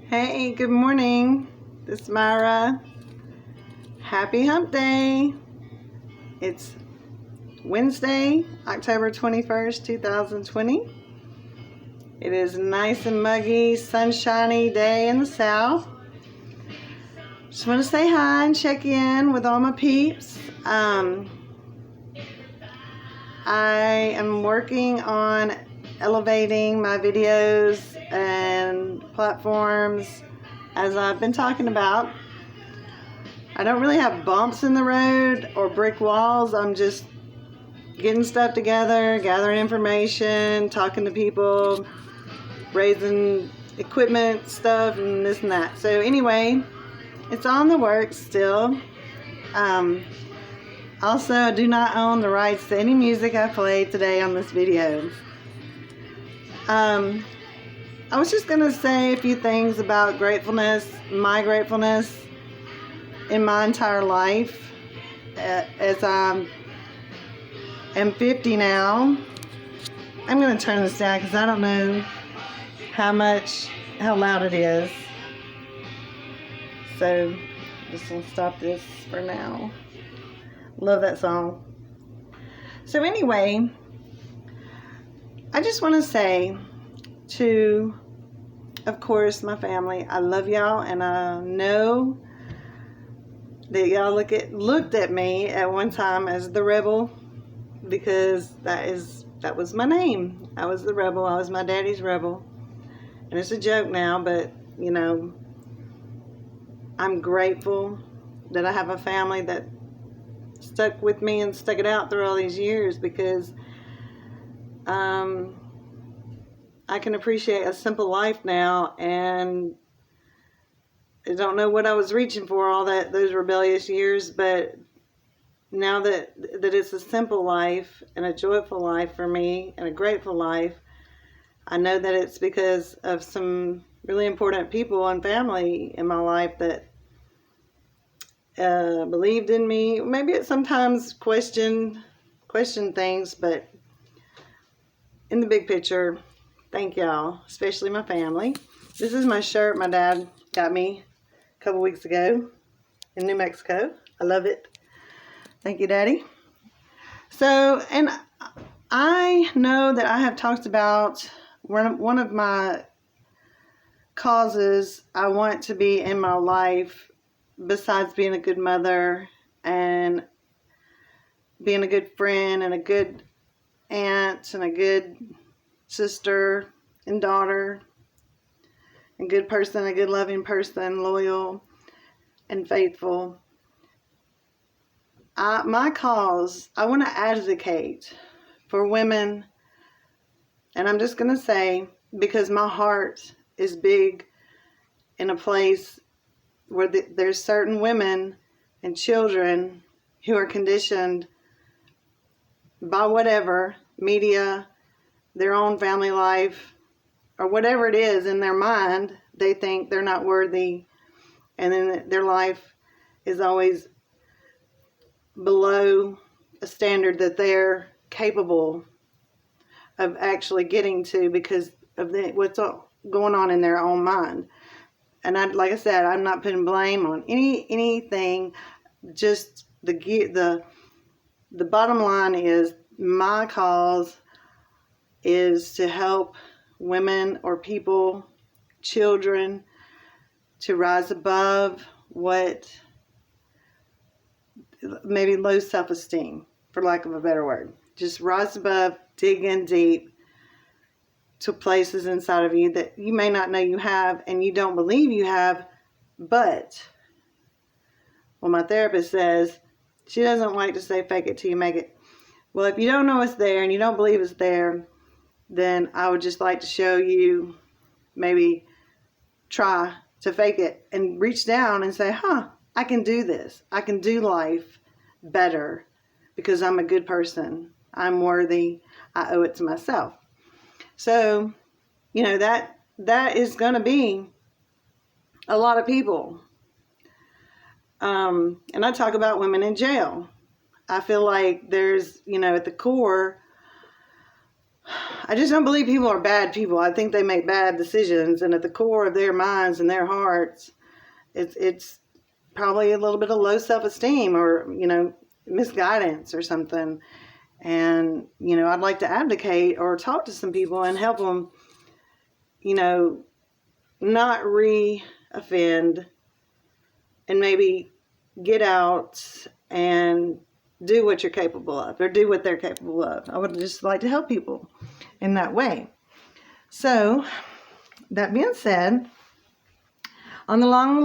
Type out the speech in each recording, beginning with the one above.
Hey, good morning. This is Myra. Happy Hump Day. It's Wednesday, October 21st, 2020. It is nice and muggy, sunshiny day in the south. Just want to say hi and check in with all my peeps. I am working on elevating my videos and platforms as I've been talking about. I don't really have bumps in the road or brick walls. I'm just getting stuff together, gathering information, talking to people, raising equipment stuff and this and that. So anyway, it's on the works still. Also, I do not own the rights to any music I played today on this video. I was just going to say a few things about gratefulness, my gratefulness in my entire life, as I am 50 now. I'm going to turn this down because I don't know how loud it is. So just going to stop this for now. Love that song. So anyway, I just want to say to, of course, my family, I love y'all, and I know that y'all looked at me at one time as the rebel, because that was my name. I was the rebel. I was my daddy's rebel. And it's a joke now, but you know, I'm grateful that I have a family that stuck with me and stuck it out through all these years, because I can appreciate a simple life now, and I don't know what I was reaching for all those rebellious years, but now that it's a simple life and a joyful life for me and a grateful life, I know that it's because of some really important people and family in my life that believed in me. Maybe it sometimes question things, but in the big picture, thank y'all, especially my family. This is my shirt my dad got me a couple weeks ago in New Mexico. I love it. Thank you, Daddy. So, and I know that I have talked about one of my causes I want to be in my life, besides being a good mother and being a good friend and a good aunt and a good sister and daughter, a good person, a good loving person, loyal and faithful. My cause, I want to advocate for women, and I'm just going to say, because my heart is big in a place where there's certain women and children who are conditioned by whatever, media, their own family life, or whatever it is in their mind, they think they're not worthy, and then their life is always below a standard that they're capable of actually getting to because of what's going on in their own mind. And like I said, I'm not putting blame on anything. Just the bottom line is, my cause is to help women or people, children, to rise above what maybe low self-esteem, for lack of a better word. Just rise above, dig in deep to places inside of you that you may not know you have and you don't believe you have. But, well, my therapist says, she doesn't like to say fake it till you make it. Well, if you don't know it's there and you don't believe it's there, then I would just like to show you, maybe try to fake it and reach down and say, I can do this. I can do life better because I'm a good person. I'm worthy. I owe it to myself. So, you know, that is going to be a lot of people. And I talk about women in jail. I feel like there's, at the core, I just don't believe people are bad people. I think they make bad decisions, and at the core of their minds and their hearts, it's probably a little bit of low self-esteem or, misguidance or something. And, I'd like to advocate or talk to some people and help them, not re-offend and maybe get out and do what you're capable of, or do what they're capable of. I would just like to help people in that way. So, that being said, along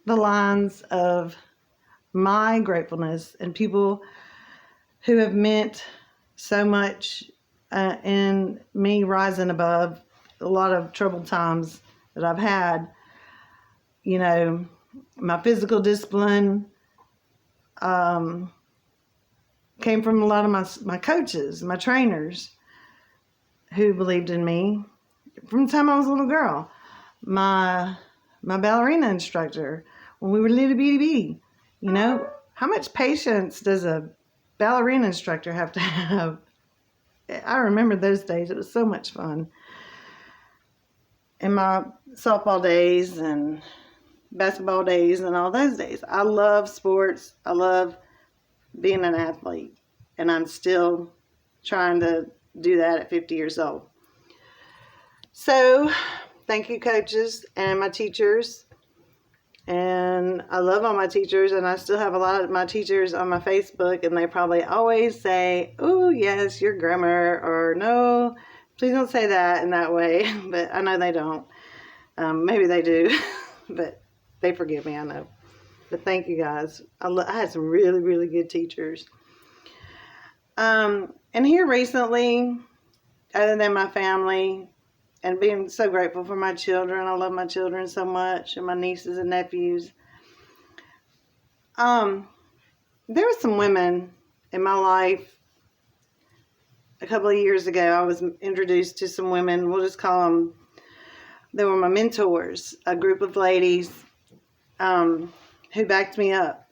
the lines of my gratefulness and people who have meant so much in me rising above a lot of troubled times that I've had, my physical discipline came from a lot of my coaches, my trainers who believed in me from the time I was a little girl. My ballerina instructor when we were little bitty. How much patience does a ballerina instructor have to have? I remember those days. It was so much fun. In my softball days and basketball days and all those days. I love sports. I love being an athlete. And I'm still trying to do that at 50 years old. So, thank you, coaches and my teachers. And I love all my teachers, and I still have a lot of my teachers on my Facebook, and they probably always say, "Oh, yes, you're grammar," or "No, please don't say that in that way." But I know they don't. Maybe they do, but they forgive me, I know. But thank you, guys. I had some really, really good teachers. And here recently, other than my family, and being so grateful for my children. I love my children so much, and my nieces and nephews. There were some women in my life. A couple of years ago, I was introduced to some women. We'll just call them, they were my mentors. A group of ladies who backed me up.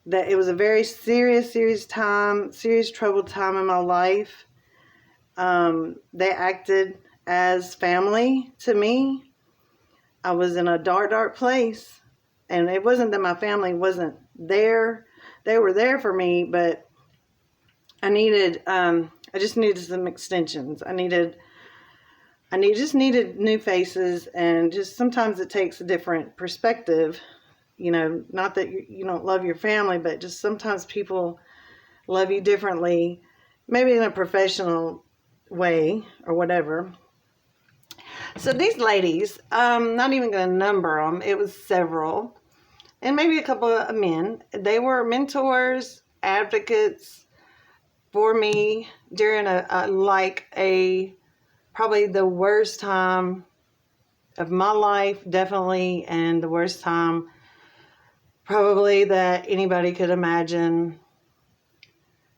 That it was a very serious troubled time in my life. They acted as family to me. I was in a dark place, and it wasn't that my family wasn't there. They were there for me, but I just needed some extensions. I just needed new faces, and just sometimes it takes a different perspective. Not that you don't love your family, but just sometimes people love you differently, maybe in a professional way or whatever. So these ladies, not even going to number them, it was several, and maybe a couple of men. They were mentors, advocates for me during probably the worst time of my life, definitely, and the worst time probably that anybody could imagine.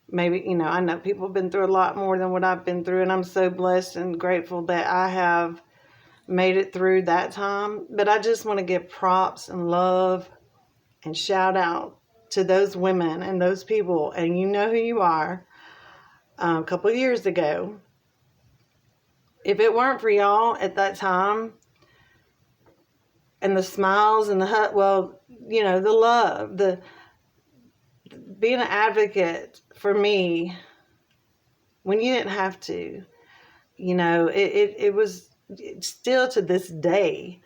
Maybe, I know people have been through a lot more than what I've been through, and I'm so blessed and grateful that I have made it through that time. But I just want to give props and love and shout out to those women and those people, and you know who you are. A couple of years ago, if it weren't for y'all at that time, and the smiles and the the love, being an advocate for me when you didn't have to, it was still to this day,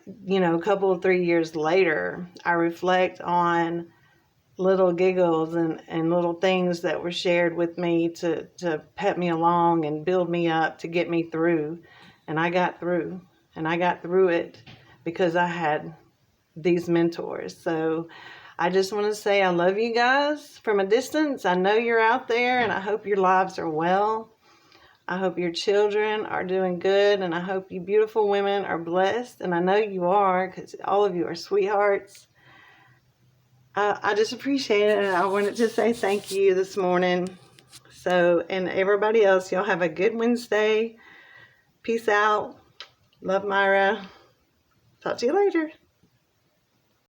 a couple of 3 years later, I reflect on little giggles and little things that were shared with me to pep me along and build me up to get me through. And I got through, it because I had these mentors. So I just want to say I love you guys from a distance. I know you're out there, and I hope your lives are well. I hope your children are doing good, and I hope you beautiful women are blessed. And I know you are, because all of you are sweethearts. I just appreciate it, and I wanted to say thank you this morning. So, and everybody else, y'all have a good Wednesday. Peace out. Love, Myra. Talk to you later.